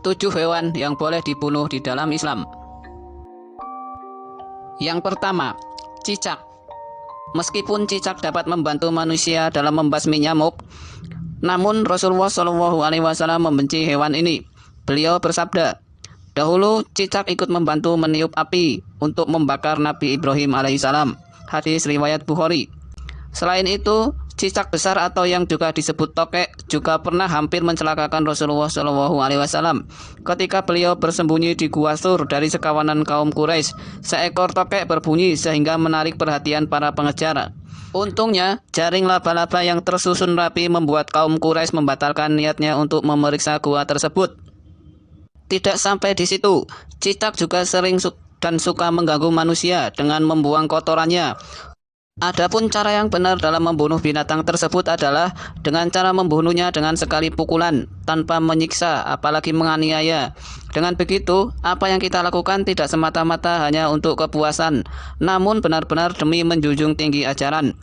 7 hewan yang boleh dibunuh di dalam Islam. Yang pertama, cicak. Meskipun cicak dapat membantu manusia dalam membasmi nyamuk, namun Rasulullah SAW membenci hewan ini. Beliau bersabda, dahulu cicak ikut membantu meniup api untuk membakar Nabi Ibrahim alaihissalam. Hadis riwayat Bukhari. Selain itu, cicak besar atau yang juga disebut tokek juga pernah hampir mencelakakan Rasulullah SAW. Ketika beliau bersembunyi di Gua Sur dari sekawanan kaum Quraisy, seekor tokek berbunyi sehingga menarik perhatian para pengejar. Untungnya, jaring laba-laba yang tersusun rapi membuat kaum Quraisy membatalkan niatnya untuk memeriksa gua tersebut. Tidak sampai di situ, cicak juga sering dan suka mengganggu manusia dengan membuang kotorannya. Adapun cara yang benar dalam membunuh binatang tersebut adalah dengan cara membunuhnya dengan sekali pukulan, tanpa menyiksa, apalagi menganiaya. Dengan begitu, apa yang kita lakukan tidak semata-mata hanya untuk kepuasan, namun benar-benar demi menjunjung tinggi ajaran.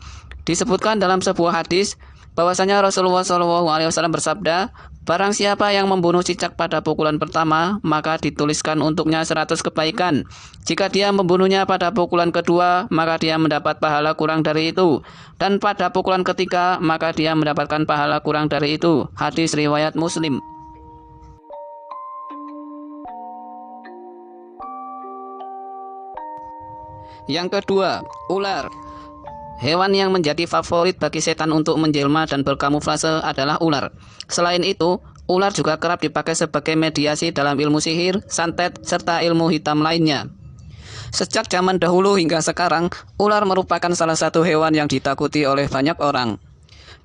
Disebutkan dalam sebuah hadis, bahwasanya Rasulullah SAW bersabda, barang siapa yang membunuh cicak pada pukulan pertama, maka dituliskan untuknya 100 kebaikan. Jika dia membunuhnya pada pukulan kedua, maka dia mendapat pahala kurang dari itu. Dan pada pukulan ketiga, maka dia mendapatkan pahala kurang dari itu. Hadis riwayat Muslim. Yang kedua, ular. Hewan yang menjadi favorit bagi setan untuk menjelma dan berkamuflase adalah ular. Selain itu, ular juga kerap dipakai sebagai mediasi dalam ilmu sihir, santet, serta ilmu hitam lainnya. Sejak zaman dahulu hingga sekarang, ular merupakan salah satu hewan yang ditakuti oleh banyak orang.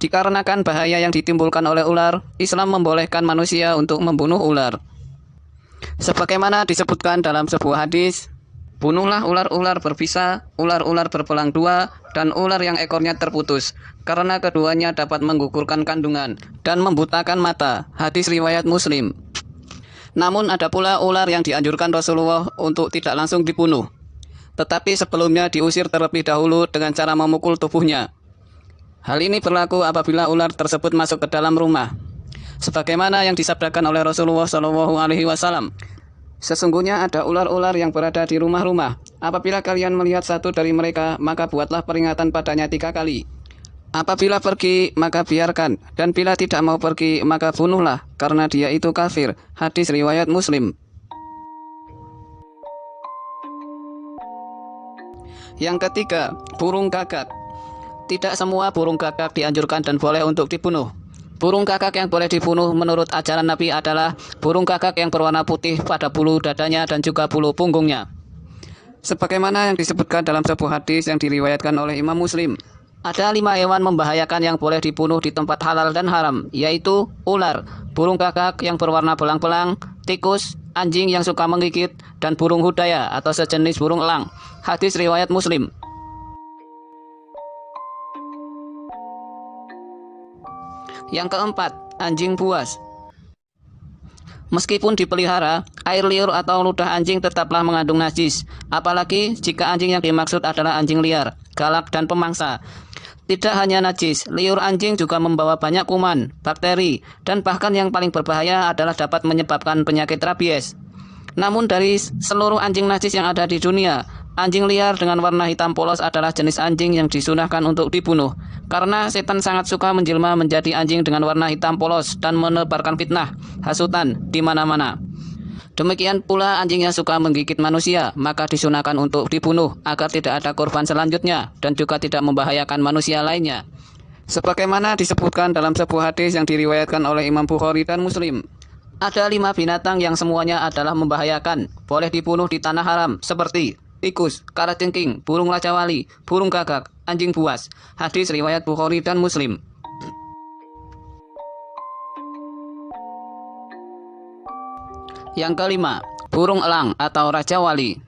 Dikarenakan bahaya yang ditimbulkan oleh ular, Islam membolehkan manusia untuk membunuh ular. Sebagaimana disebutkan dalam sebuah hadis, bunuhlah ular-ular berbisa, ular-ular berbelang dua, dan ular yang ekornya terputus, karena keduanya dapat menggugurkan kandungan dan membutakan mata. Hadis riwayat Muslim. Namun ada pula ular yang dianjurkan Rasulullah untuk tidak langsung dibunuh, tetapi sebelumnya diusir terlebih dahulu dengan cara memukul tubuhnya. Hal ini berlaku apabila ular tersebut masuk ke dalam rumah. Sebagaimana yang disabdakan oleh Rasulullah SAW, sesungguhnya ada ular-ular yang berada di rumah-rumah. Apabila kalian melihat satu dari mereka, maka buatlah peringatan padanya 3 kali. Apabila pergi, maka biarkan. Dan bila tidak mau pergi, maka bunuhlah, karena dia itu kafir. Hadis riwayat Muslim. Yang ketiga, burung gagak. Tidak semua burung gagak dianjurkan dan boleh untuk dibunuh. Burung gagak yang boleh dibunuh menurut ajaran Nabi adalah burung gagak yang berwarna putih pada bulu dadanya dan juga bulu punggungnya. Sebagaimana yang disebutkan dalam sebuah hadis yang diriwayatkan oleh Imam Muslim, ada 5 hewan membahayakan yang boleh dibunuh di tempat halal dan haram, yaitu ular, burung gagak yang berwarna belang-belang, tikus, anjing yang suka menggigit, dan burung hudaya atau sejenis burung elang. Hadis riwayat Muslim. Yang keempat, anjing buas. Meskipun dipelihara, air liur atau ludah anjing tetaplah mengandung najis, apalagi jika anjing yang dimaksud adalah anjing liar, galak dan pemangsa. Tidak hanya najis, liur anjing juga membawa banyak kuman, bakteri, dan bahkan yang paling berbahaya adalah dapat menyebabkan penyakit rabies. Namun dari seluruh anjing najis yang ada di dunia, anjing liar dengan warna hitam polos adalah jenis anjing yang disunahkan untuk dibunuh, karena setan sangat suka menjelma menjadi anjing dengan warna hitam polos dan menebarkan fitnah, hasutan di mana-mana. Demikian pula anjing yang suka menggigit manusia, maka disunahkan untuk dibunuh agar tidak ada korban selanjutnya dan juga tidak membahayakan manusia lainnya. Sebagaimana disebutkan dalam sebuah hadis yang diriwayatkan oleh Imam Bukhari dan Muslim, ada 5 binatang yang semuanya adalah membahayakan, boleh dibunuh di tanah haram, seperti tikus, kalajengking, burung raja wali, burung gagak, anjing buas. Hadis riwayat Bukhari dan Muslim. Yang kelima, burung elang atau raja wali.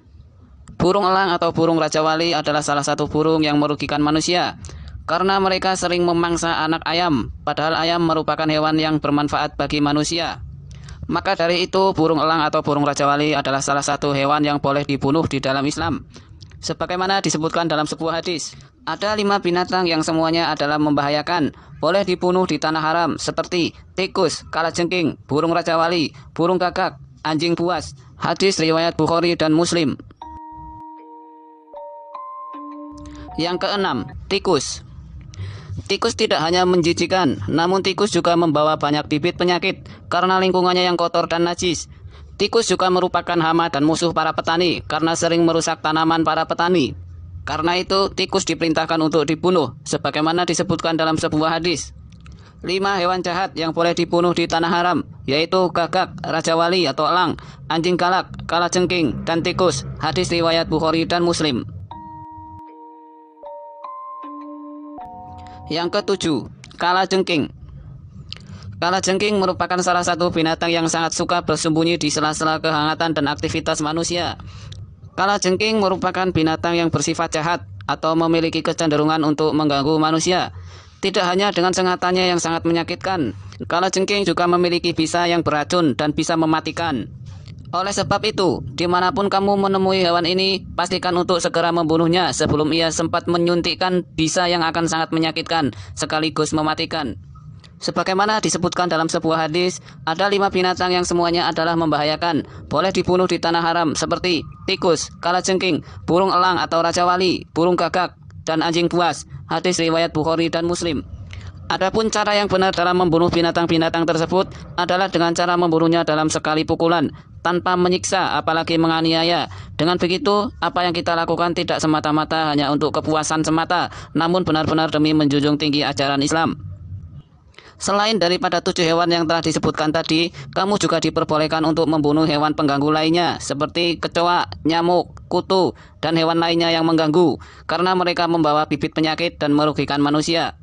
Burung elang atau burung raja wali adalah salah satu burung yang merugikan manusia, karena mereka sering memangsa anak ayam, padahal ayam merupakan hewan yang bermanfaat bagi manusia. Maka dari itu, burung elang atau burung raja wali adalah salah satu hewan yang boleh dibunuh di dalam Islam. Sebagaimana disebutkan dalam sebuah hadis, Ada 5 binatang yang semuanya adalah membahayakan, boleh dibunuh di tanah haram, seperti tikus, kalajengking, burung raja wali, burung gagak, anjing buas. Hadis riwayat Bukhari dan Muslim. Yang keenam, tikus. Tikus tidak hanya menjijikan, namun tikus juga membawa banyak bibit penyakit karena lingkungannya yang kotor dan najis. Tikus juga merupakan hama dan musuh para petani karena sering merusak tanaman para petani. Karena itu, tikus diperintahkan untuk dibunuh, sebagaimana disebutkan dalam sebuah hadis. 5 hewan jahat yang boleh dibunuh di tanah haram, yaitu gagak, raja wali atau elang, anjing galak, kalajengking, dan tikus. Hadis riwayat Bukhari dan Muslim. Yang ketujuh, kalajengking. Kalajengking merupakan salah satu binatang yang sangat suka bersembunyi di sela-sela kehangatan dan aktivitas manusia. Kalajengking merupakan binatang yang bersifat jahat atau memiliki kecenderungan untuk mengganggu manusia. Tidak hanya dengan sengatannya yang sangat menyakitkan, kalajengking juga memiliki bisa yang beracun dan bisa mematikan. Oleh sebab itu, dimanapun kamu menemui hewan ini, pastikan untuk segera membunuhnya sebelum ia sempat menyuntikkan bisa yang akan sangat menyakitkan sekaligus mematikan. Sebagaimana disebutkan dalam sebuah hadis, ada 5 binatang yang semuanya adalah membahayakan, boleh dibunuh di tanah haram, seperti tikus, kalajengking, burung elang atau raja wali, burung gagak, dan anjing buas. Hadis riwayat Bukhari dan Muslim. Adapun cara yang benar dalam membunuh binatang-binatang tersebut adalah dengan cara membunuhnya dalam sekali pukulan, tanpa menyiksa apalagi menganiaya. Dengan begitu, apa yang kita lakukan tidak semata-mata hanya untuk kepuasan semata, namun benar-benar demi menjunjung tinggi ajaran Islam. Selain daripada 7 hewan yang telah disebutkan tadi, kamu juga diperbolehkan untuk membunuh hewan pengganggu lainnya, seperti kecoa, nyamuk, kutu, dan hewan lainnya yang mengganggu, karena mereka membawa bibit penyakit dan merugikan manusia.